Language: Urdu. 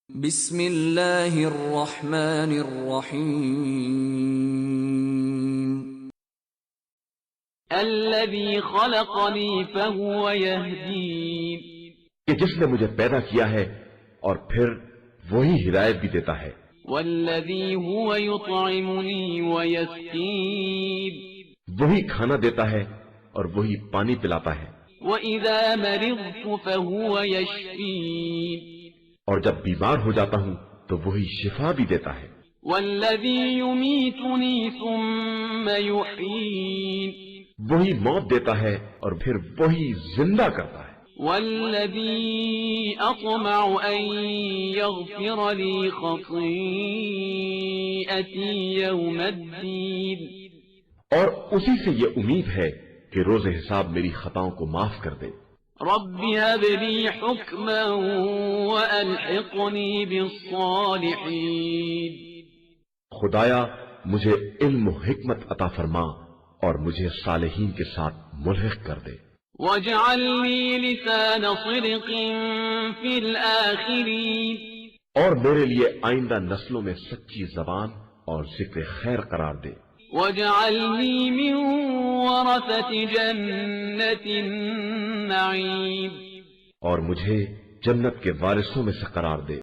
بسم اللہ الرحمن الرحیم الذي خلقني فهو يهدين کہ جس نے مجھے پیدا کیا ہے اور پھر وہی ہدایت بھی دیتا ہے. والذي هو يطعمني ويسقين وہی کھانا دیتا ہے اور وہی پانی پلاتا ہے. وإذا مرضت فهو يشفين اور جب بیمار ہو جاتا ہوں تو وہی شفا بھی دیتا ہے. والذي يميتني ثم يحيين وہی موت دیتا ہے اور پھر وہی زندہ کرتا ہے. والذي أطمع أن يغفر لي خطيئتي يوم الدين اور اسی سے یہ امید ہے کہ روز حساب میری خطاؤں کو معاف کر دے. رب هب لي حكما وألحقني بالصالحين خدایا مجھے علم و حکمت عطا فرما اور مجھے صالحین کے ساتھ ملحق کر دے. واجعل لي لسان صدق في الآخرين اور میرے لیے آئندہ نسلوں میں سچی زبان اور ذکر خیر قرار دے. واجعلني من ورثة جنة النعيم اور مجھے جنت کے وارثوں میں سے قرار دے.